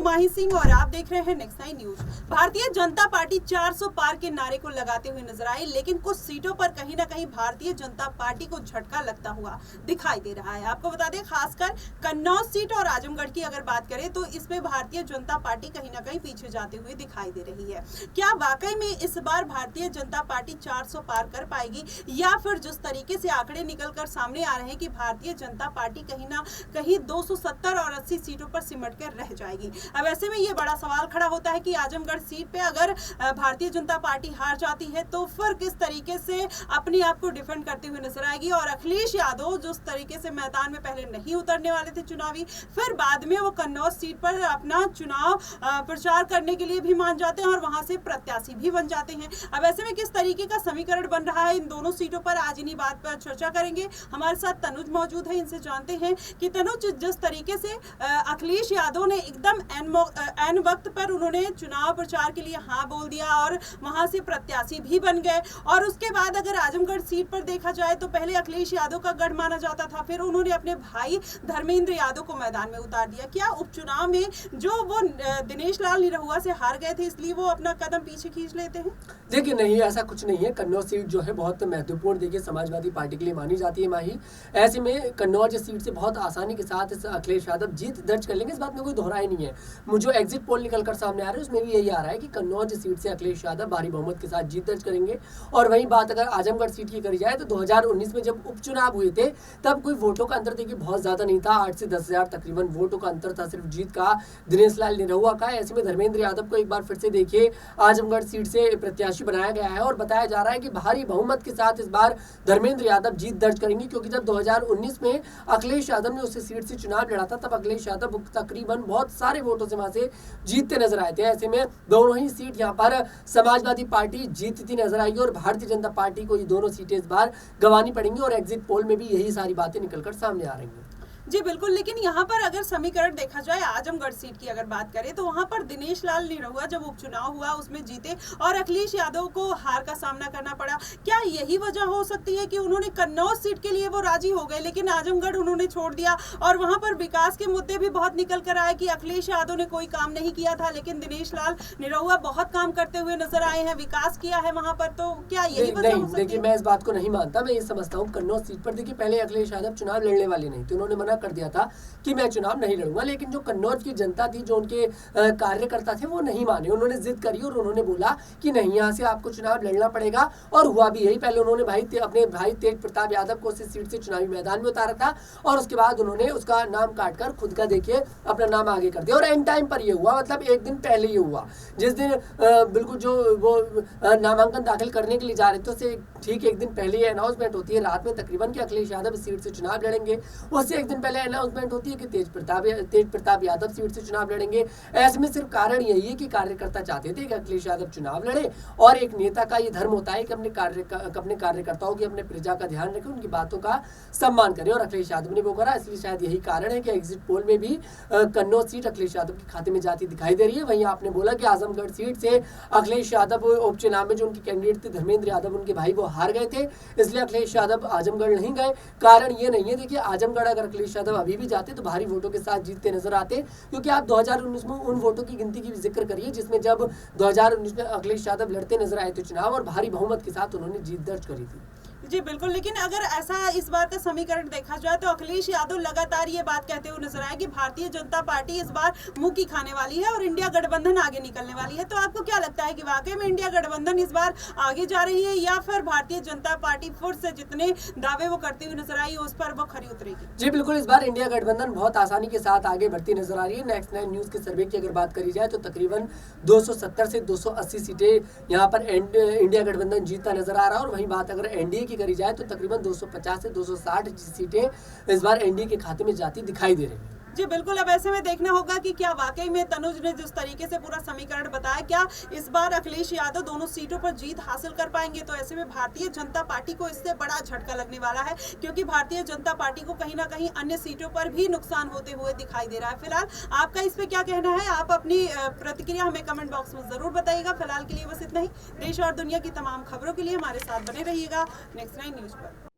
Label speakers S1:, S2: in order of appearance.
S1: माही सिंह और आप देख रहे हैं next 9 news. Bharatiya Janata party 400 पार के नारे को लगाते हुए नजर आई, लेकिन कुछ सीटों पर कहीं ना कहीं भारतीय जनता पार्टी को झटका लगता हुआ दिखाई दे रहा है। आपको बता दें, खासकर कन्नौज सीट और आजमगढ़ की अगर बात करें तो इसमें भारतीय जनता पार्टी कहीं ना कहीं पीछे जाते हुए दिखाई दे रही है। क्या वाकई में इस बार भारतीय जनता पार्टी 400 पार कर पाएगी, या फिर जिस तरीके से आंकड़े निकलकर सामने आ रहे हैं कि भारतीय जनता पार्टी कहीं ना कहीं 270 और 80 सीटों पर सिमट कर रह जाएगी। अब ऐसे में ये बड़ा सवाल खड़ा होता है कि आजमगढ़ सीट पे अगर भारतीय जनता पार्टी हार जाती है तो फिर किस तरीके से अपने आप को डिफेंड करते हुए नजर आएगी। और अखिलेश यादव जिस तरीके से मैदान में पहले नहीं उतरने वाले थे चुनावी, फिर बाद में वो कन्नौज सीट पर अपना चुनाव प्रचार करने के लिए भी मान जाते हैं और वहां से प्रत्याशी भी बन जाते हैं। अब ऐसे में किस तरीके का समीकरण बन रहा है इन दोनों सीटों पर, आज इन्हीं बात पर चर्चा करेंगे। हमारे साथ तनुज मौजूद है, इनसे जानते हैं कि तनुज, जिस तरीके से अखिलेश यादव ने एकदम एन वक्त पर उन्होंने चुनाव प्रचार के लिए हाँ बोल दिया और वहां से प्रत्याशी भी बन गए, और उसके बाद अगर आजमगढ़ सीट पर देखा जाए तो पहले अखिलेश यादव का गढ़ माना जाता था, फिर उन्होंने अपने भाई धर्मेंद्र यादव को मैदान में उतार दिया। क्या उपचुनाव में जो वो दिनेश लाल निरहुआ से हार गए थे इसलिए वो अपना कदम पीछे खींच लेते हैं?
S2: देखिए, नहीं, ऐसा कुछ नहीं है। कन्नौज सीट जो है बहुत महत्वपूर्ण देखिए समाजवादी पार्टी के लिए मानी जाती है माही। ऐसे में कन्नौज सीट से बहुत आसानी के साथ अखिलेश यादव जीत दर्ज कर लेंगे, इस बात में कोई दोहराई नहीं है। मुझे एग्जिट पोल निकल कर सामने आ रहा है उसमें भी यही आ रहा है कि कन्नौज सीट से अखिलेश यादव भारी बहुमत के साथ जीत दर्ज करेंगे। और वहीं बात अगर आजमगढ़ सीट की करी जाए तो 2019 में जब उपचुनाव हुए थे तब कोई वोटों का अंतर देखिए बहुत ज्यादा नहीं था, 8 से 10 हजार तकरीबन वोटों का अंतर था सिर्फ जीत का दिनेश लाल निरहुआ का। ऐसे में धर्मेंद्र यादव को एक बार फिर से देखिए आजमगढ़ सीट से प्रत्याशी बनाया गया है और बताया जा रहा है कि भारी बहुमत के साथ इस बार धर्मेंद्र यादव जीत दर्ज करेंगे, क्योंकि जब 2019 में अखिलेश यादव ने उस सीट से चुनाव लड़ा था तब अखिलेश यादव तकरीबन बहुत सारे वोटों से वहां से जीतते नजर आए थे। ऐसे में दोनों ही सीट यहाँ पर समाजवादी पार्टी जीतती नजर आएगी और भारतीय जनता पार्टी को ये दोनों सीटें इस बार गंवानी पड़ेंगी और एग्जिट पोल में भी यही सारी बातें निकलकर सामने आ रही हैं।
S1: जी बिल्कुल, लेकिन यहाँ पर अगर समीकरण देखा जाए आजमगढ़ सीट की अगर बात करें तो वहां पर दिनेश लाल निरहुआ जब उपचुनाव हुआ उसमें जीते और अखिलेश यादव को हार का सामना करना पड़ा। क्या यही वजह हो सकती है कि उन्होंने कन्नौज सीट के लिए वो राजी हो गए लेकिन आजमगढ़ उन्होंने छोड़ दिया? और वहां पर विकास के मुद्दे भी बहुत निकल कर आए कि अखिलेश यादव ने कोई काम नहीं किया था लेकिन दिनेश लाल निरहुआ बहुत काम करते हुए नजर आए हैं, विकास किया है वहां पर। तो क्या यही वजह हो सकती है?
S2: देखिए, मैं इस बात को नहीं मानता। मैं ये समझता हूँ कन्नौज सीट पर देखिए पहले अखिलेश यादव चुनाव लड़ने वाले नहीं थे, उन्होंने कर दिया था कि मैं चुनाव नहीं लड़ूंगा, लेकिन जो कन्नौज की जनता थी, जो उनके कार्यकर्ता थे, वो नहीं माने। उन्होंने जिद करी और उन्होंने बोला कि नहीं, यहाँ से आपको चुनाव लड़ना पड़ेगा। और हुआ भी यही। पहले उन्होंने अपने भाई तेज प्रताप यादव को उस सीट से चुनावी मैदान में उतारा था और उसके बाद उन्होंने उसका नाम काटकर खुद का देखिए अपना नाम आगे कर दिया। और एंड टाइम पर ये हुआ, मतलब एक दिन पहले ये हुआ, जिस दिन बिल्कुल जो वो नामांकन दाखिल करने के लिए जा रहे थे उससे ठीक एक दिन पहले ये अनाउंसमेंट होती है रात में तकरीबन कि अखिलेश यादव इस सीट से चुनाव लड़ेंगे। उससे एक दिन पहले अनाउंसमेंट होती है कि तेज प्रताप यादव सीट से चुनाव लड़ेंगे। ऐसे में सिर्फ कारण यही है कि कार्यकर्ता चाहते थे कि अखिलेश यादव चुनाव लड़े, और एक नेता का ये धर्म होता है कि अपने कार्यकर्ताओं की, अपने प्रजा का ध्यान रखें, उनकी बातों का सम्मान करें, और अखिलेश यादव ने वो करा। इसलिए शायद यही कारण है कि एग्जिट पोल में भी कन्नौज सीट अखिलेश यादव के खाते में जाती दिखाई दे रही है। वहीं आपने बोला कि आजमगढ़ सीट से अखिलेश यादव उपचुनाव में जो उनके कैंडिडेट थे धर्मेंद्र यादव, उनके भाई, वो हार गए थे, इसलिए अखिलेश यादव आजमगढ़ नहीं गए। कारण ये नहीं है, देखिए आजमगढ़ अगर अखिलेश यादव अभी भी जाते तो भारी वोटों के साथ जीतते नजर आते, क्योंकि आप 2019 में उन वोटों की गिनती की भी जिक्र करिए जिसमें जब 2019 में अखिलेश यादव लड़ते नजर आए थे चुनाव और भारी बहुमत के साथ उन्होंने जीत दर्ज करी थी।
S1: जी बिल्कुल, लेकिन अगर ऐसा इस बार का समीकरण देखा जाए तो अखिलेश यादव लगातार ये बात कहते हुए नजर आए कि भारतीय जनता पार्टी इस बार मुंह की खाने वाली है और इंडिया गठबंधन आगे निकलने वाली है। तो आपको क्या लगता है कि वाकई में इंडिया गठबंधन इस बार आगे जा रही है, या फिर भारतीय जनता पार्टी फिर से जितने दावे वो करती हुई नजर आई उस पर वो खरी उतरेगी?
S2: जी बिल्कुल, इस बार इंडिया गठबंधन बहुत आसानी के साथ आगे बढ़ती नजर आ रही है। नेक्स्ट 9 न्यूज के सर्वे की अगर बात करी जाए तो तकरीबन 270 से 280 सीटें यहाँ पर इंडिया गठबंधन जीतता नजर आ रहा है। और वहीं बात अगर एनडीए की करी जाए तो तकरीबन 250 से 260 सीटें इस बार एनडीए के खाते में जाती दिखाई दे रही है।
S1: जी बिल्कुल, अब ऐसे में देखना होगा कि क्या वाकई में तनुज ने जिस तरीके से पूरा समीकरण बताया, क्या इस बार अखिलेश यादव दोनों सीटों पर जीत हासिल कर पाएंगे? तो ऐसे में भारतीय जनता पार्टी को इससे बड़ा झटका लगने वाला है, क्योंकि भारतीय जनता पार्टी को कहीं ना कहीं अन्य सीटों पर भी नुकसान होते हुए दिखाई दे रहा है। फिलहाल आपका इस पे क्या कहना है? आप अपनी प्रतिक्रिया हमें कमेंट बॉक्स में जरूर बताइएगा। फिलहाल के लिए बस इतना ही। देश और दुनिया की तमाम खबरों के लिए हमारे साथ बने रहिएगा नेक्स्ट 9 न्यूज पर।